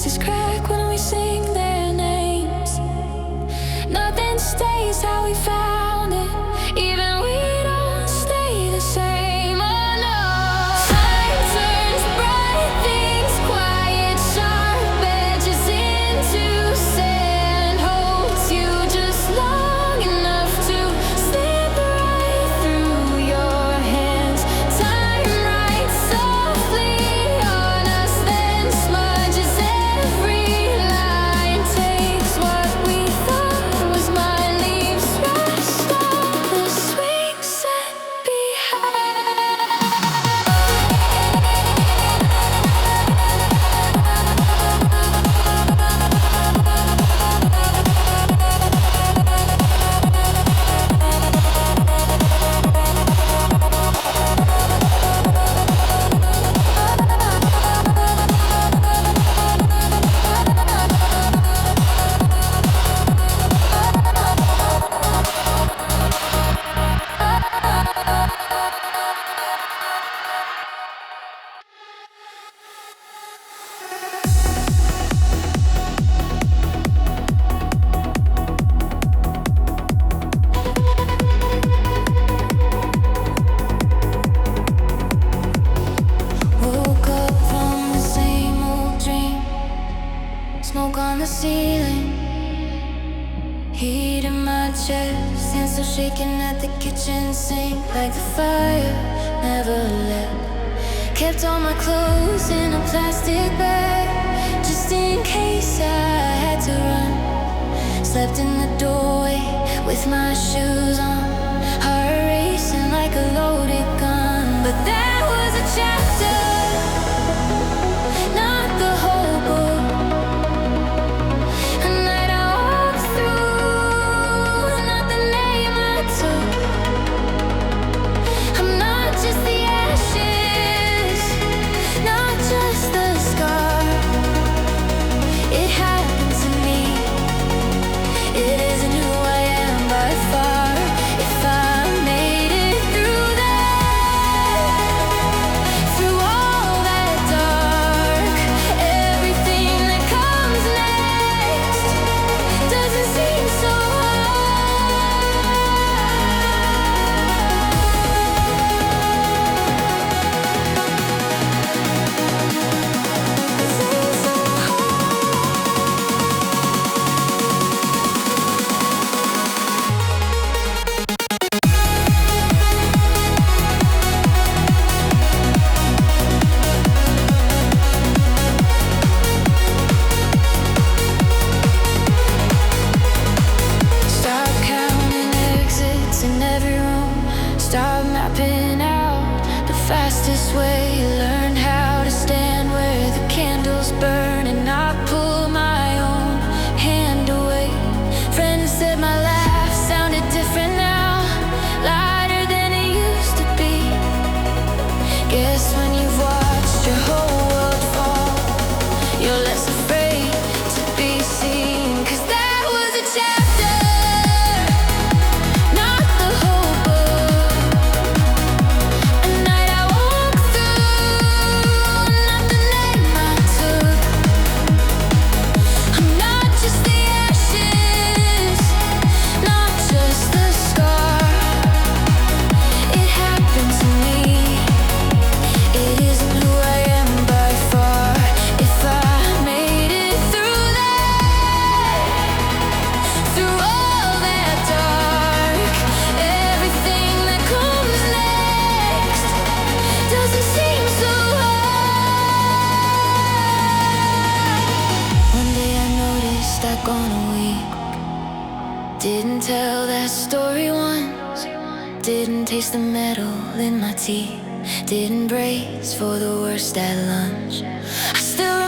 voices crack when we sing their names. Nothing stays how we found it, even we don't stay the same. Oh no, time turns bright things quiet, sharp edges into sand, holds you just long enough to slip right through your hands. Time writes softly on us, then smudges every line, takes what we thought was mine, leaves rust on the swing set behind. Woke up from the same old dream, smoke on the ceiling, heat in my chest, hands still shaking at the kitchen sink, like the fire never left. Kept all my clothes in a plastic bag, just in case I had to run. Slept in the doorway with my shoes on, heart racing like a loaded gun. But that was a chapter, not the whole book. A night I walked through, not the name I took. I'm not just the ashes, not just the scar. It happened to me. It isn't who I am by far. If I made it through that, through all that dark, everything that comes next doesn't seem so Stop counting exits in every room. Stop mapping out the fastest way. Learn how to stand where the candles burn and not pull my own hand away. Friends said my laugh sounded different now, lighter than it used to be. Guess when you've watched your whole world fall, you're less afraid to be seen. 'Cause that was a chapter, not the whole book. A night I walked through, not the name I took. I'm not just the ashes, not just the scar. It happened to me. It isn't who I am by far. If I made it through that, through all that dark, everything that comes next doesn't seem so hard. One day I noticed I'd gone a week, didn't tell that story once, didn't taste the metal in my teeth, didn't brace for the worst at lunch. I still